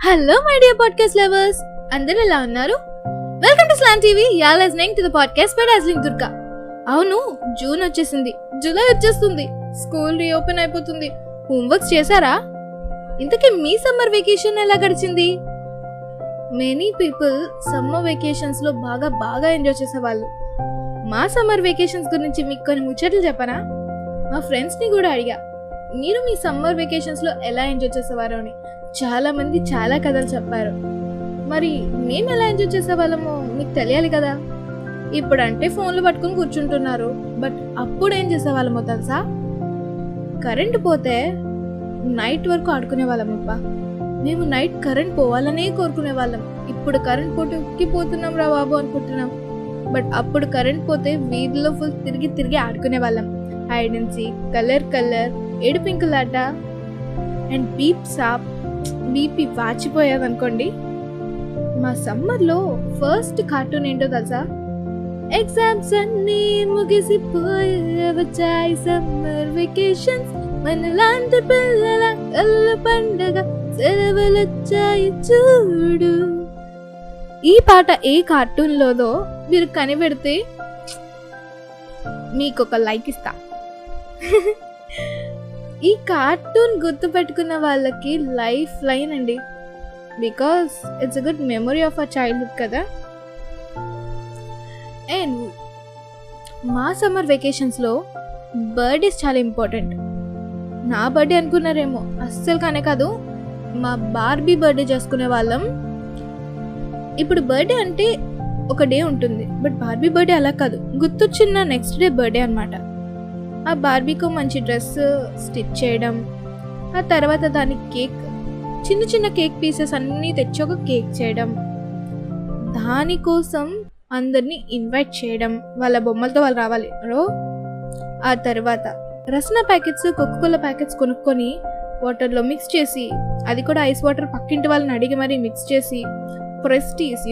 Hello my dear podcast lovers, అందరూ ఎలా ఉన్నారు? Welcome to slam TV. Yeah listening to the podcast by darling Durga. అవును, June వచ్చేసింది, July వచ్చేస్తుంది, స్కూల్ రీఓపెన్ అయిపోతుంది. హోంవర్క్స్ చేశారా? ఇంతకీ మీ సమ్మర్ వెకేషన్ ఎలా గడిచింది? మెనీ పీపుల్ సమ్మర్ వెకేషన్స్ లో బాగా ఎంజాయ్ చేసేవాళ్ళు. మా సమ్మర్ వెకేషన్స్ గురించి మీకు కొన్ని ముచ్చట్లు చెప్పనా? మా ఫ్రెండ్స్ ని కూడా అడిగా, మీరు మీ సమ్మర్ వెకేషన్స్ లో ఎలా ఎంజాయ్ చేసేవారు అని. చాలా మంది చాలా కథలు చెప్పారు. మరి మేము ఎలా ఎంజాయ్ చేసేవాళ్ళమో మీకు తెలియాలి కదా. ఇప్పుడంటే ఫోన్లు పట్టుకుని కూర్చుంటున్నారు, బట్ అప్పుడు ఏం చేసేవాళ్ళమో తెలుసా? కరెంట్ పోతే నైట్ వరకు ఆడుకునే వాళ్ళం. అబ్బా, మేము నైట్ కరెంట్ పోవాలనే కోరుకునే వాళ్ళం. ఇప్పుడు కరెంట్ పోటీ పోతున్నాం రా బాబు అనుకుంటున్నాం, బట్ అప్పుడు కరెంట్ పోతే వీధిలో ఫుల్ తిరిగి ఆడుకునే వాళ్ళం. హైడ్ అండ్ సీక్, కలర్ ఏడుపింకులాట అండ్ బీపీ వాచిపోయేదనుకోండి. మా సమ్మర్లో ఫస్ట్ కార్టూన్ ఏంటో తెలుసా? ఎగ్జామ్స్ అన్నీ ముగిసిపోయాయి, సమ్మర్ వెకేషన్స్ మనలాంటి పిల్లల కళ్ళ పండగ, సెలవులొచ్చాయి చూడు. ఈ పాట ఏ కార్టూన్ లోదో మీరు కనిపెడితే మీకు ఒక లైక్ ఇస్తా. ఈ కార్టూన్ గుర్తు పెట్టుకున్న వాళ్ళకి లైఫ్ లైన్ అండి, because it's a good memory of our childhood కదా. అండ్ మా సమ్మర్ వెకేషన్స్లో బర్త్డేస్ చాలా ఇంపార్టెంట్. నా బర్త్డే అనుకున్నారేమో, అస్సలు కానే కాదు. మా బార్బీ బర్త్డే చేసుకునే వాళ్ళం. ఇప్పుడు బర్త్డే అంటే ఒక డే ఉంటుంది, బట్ బార్బీ బర్త్డే అలా కాదు, గుర్తొచ్చిన నెక్స్ట్ డే బర్త్డే అనమాట. ఆ బార్బీకు మంచి డ్రెస్ స్టిచ్ చేయడం, ఆ తర్వాత దానికి కేక్, చిన్న కేక్ పీసెస్ అన్నీ తెచ్చి ఒక కేక్ చేయడం, దానికోసం అందరినీ ఇన్వైట్ చేయడం, వాళ్ళ బొమ్మలతో వాళ్ళు రావాలి. ఆ తర్వాత రసన ప్యాకెట్స్, కోకోకోలా ప్యాకెట్స్ కొనుక్కొని వాటర్లో మిక్స్ చేసి, అది కూడా ఐస్ వాటర్ పక్కింటి వాళ్ళని అడిగి మరీ మిక్స్ చేసి, ప్రెస్టీస్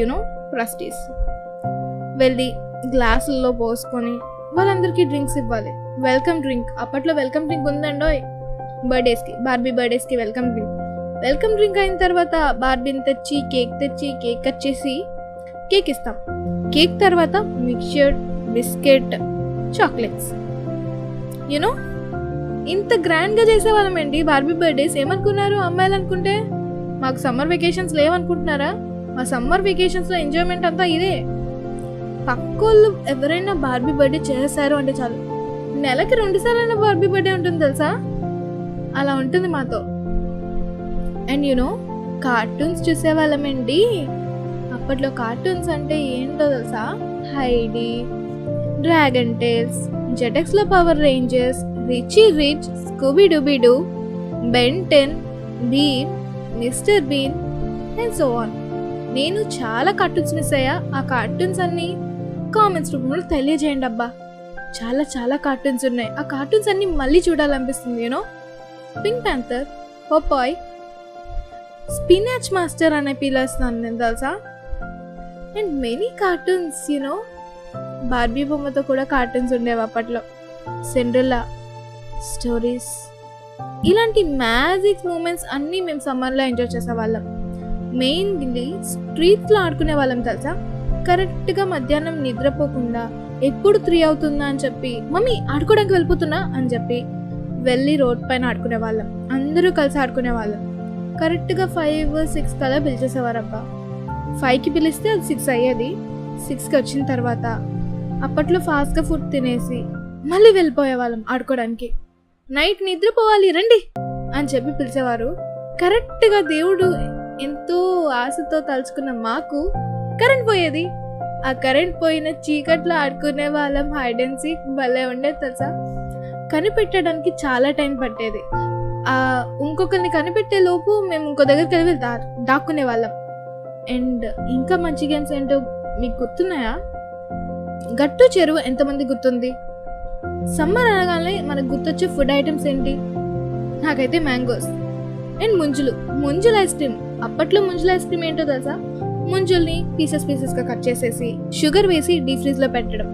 వెళ్ళి గ్లాసుల్లో పోసుకొని వాళ్ళందరికీ డ్రింక్స్ ఇవ్వాలి. వెల్కమ్ డ్రింక్, అప్పట్లో వెల్కమ్ డ్రింక్ ఉందండోయ్ బర్త్డేస్కి, బార్బీ బర్త్డేస్కి వెల్కమ్ డ్రింక్ అయిన తర్వాత బార్బీని తెచ్చి కేక్ కట్ చేసి కేక్ ఇస్తాం. కేక్ తర్వాత మిక్చర్, బిస్కెట్, చాక్లెట్స్. ఇంత గ్రాండ్గా చేసేవాళ్ళం ఏంటి బార్బీ బర్త్డేస్. ఏమనుకున్నారు అమ్మాయిలు అనుకుంటే? మాకు సమ్మర్ వెకేషన్స్ లేవనుకుంటున్నారా? మా సమ్మర్ వెకేషన్స్లో ఎంజాయ్మెంట్ అంతా ఇదే. పక్కోళ్ళు ఎవరైనా బార్బీ బర్త్డే చేస్తారు అంటే చాలు, నెలకి 2 సార్లైనా బార్బీ బర్త్డే ఉంటుంది తెలుసా. అలా ఉంటుంది మాతో. అండ్ కార్టూన్స్ చూసేవాళ్ళమేంటి. అప్పట్లో కార్టూన్స్ అంటే ఏంటో తెలుసా? హైడీ, డ్రాగన్ టేల్స్, జెటెక్స్లో Power Rangers, Richie Rich, Scooby Dooby Doo, Ben 10, Bheem, Mr Bean and so on. నేను చాలా కార్టూన్స్ మిస్ అయ్యా. ఆ కార్టూన్స్ అన్నీ కామెంట్స్ రూపంలో తెలియజేయండి అబ్బా. చాలా కార్టూన్స్ ఉన్నాయి. ఆ కార్టూన్స్ అన్ని మళ్ళీ చూడాలనిపిస్తుంది. పింక్ ప్యాంథర్, పోపాయ్, స్పినాచ్ మాస్టర్ అనే పిలుస్తాను నేను తెలుసా. And many cartoons. బార్బీ బొమ్మతో కూడా కార్టూన్స్ ఉండేవి అప్పట్లో. సిండ్రెల్లా స్టోరీస్, ఇలాంటి మ్యాజిక్ మూమెంట్స్ అన్నీ మేము సమ్మర్లో ఎంజాయ్ చేసేవాళ్ళం. మెయిన్లీ స్ట్రీట్స్లో ఆడుకునే వాళ్ళం తెలుసా. కరెక్ట్గా మధ్యాహ్నం నిద్రపోకుండా ఎప్పుడు 3 అవుతుందా అని చెప్పి, మమ్మీ ఆడుకోవడానికి వెళ్ళిపోతున్నా అని చెప్పి వెళ్ళి రోడ్ పైన ఆడుకునే వాళ్ళం. అందరూ కలిసి ఆడుకునే వాళ్ళం. కరెక్ట్గా 5, 6 కల్లా పిలిచేసేవారబ్బా. 5కి పిలిస్తే అది 6 అయ్యేది. 6కి వచ్చిన తర్వాత అప్పట్లో ఫాస్ట్గా ఫుడ్ తినేసి మళ్ళీ వెళ్ళిపోయేవాళ్ళం ఆడుకోవడానికి. నైట్ నిద్రపోవాలి రండి అని చెప్పి పిలిచేవారు. కరెక్ట్గా దేవుడు ఎంతో ఆశతో తలుచుకున్న మాకు కరెంట్ పోయేది. ఆ కరెంట్ పోయిన చీకట్లో ఆడుకునే వాళ్ళం. హైడ్ అండ్ సీక్ భలే ఉండేది తెలుసా. కనిపెట్టడానికి చాలా టైం పట్టేది. ఇంకొకరిని కనిపెట్టే లోపు మేము ఇంకో దగ్గరికి వెళ్ళి దాక్కునే వాళ్ళం. అండ్ ఇంకా మంచి గేమ్స్ ఏంటో మీకు గుర్తున్నాయా? గట్టు చెరువు ఎంతమంది గుర్తుంది? సమ్మర్ అనగానే మనకు గుర్తొచ్చే ఫుడ్ ఐటమ్స్ ఏంటి? నాకైతే మ్యాంగోస్ అండ్ ముంజులు ఐస్ క్రీమ్. అప్పట్లో ముంజుల ఐస్ క్రీమ్ ఏంటో తెలుసా? ముంజుల్ని పీసెస్గా కట్ చేసేసి షుగర్ వేసి డీప్ ఫ్రీజ్లో పెట్టడం.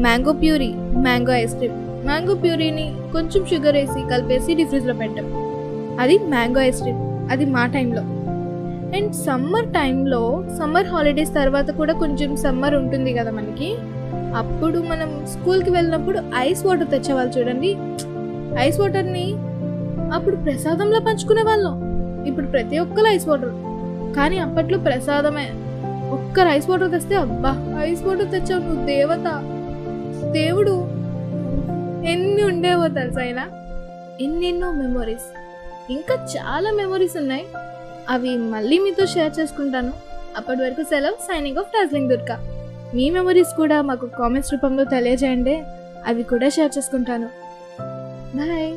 Mango puree, mango ice cream. Mango ప్యూరీని కొంచెం షుగర్ వేసి కలిపేసి డీప్ ఫ్రీజ్లో పెట్టడం. అది మ్యాంగో ఐస్ క్రీమ్. అది మా టైంలో. అండ్ సమ్మర్ టైంలో సమ్మర్ హాలిడేస్ తర్వాత కూడా కొంచెం సమ్మర్ ఉంటుంది కదా మనకి, అప్పుడు మనం స్కూల్కి వెళ్ళినప్పుడు ఐస్ వాటర్ తెచ్చేవాళ్ళు చూడండి. ఐస్ వాటర్ని అప్పుడు ప్రసాదంలో పంచుకునే వాళ్ళం. ఇప్పుడు ప్రతి ఒక్కరు ఐస్ వాటర్, కానీ అప్పట్లో ప్రసాదమే. ఒక్క ఐస్ వాటర్ తెస్తే అబ్బా ఐస్ వాటర్ తెచ్చావు నువ్వు దేవత, దేవుడు. ఎన్ని ఉండేవో తెలుసా ఇలా, ఎన్నెన్నో మెమొరీస్. ఇంకా చాలా మెమొరీస్ ఉన్నాయి, అవి మళ్ళీ మీతో షేర్ చేసుకుంటాను. అప్పటి వరకు సెలవు. Signing off Darjeeling Durga. మీ మెమొరీస్ కూడా మాకు కామెంట్స్ రూపంలో తెలియజేయండి, అవి కూడా షేర్ చేసుకుంటాను. బాయ్.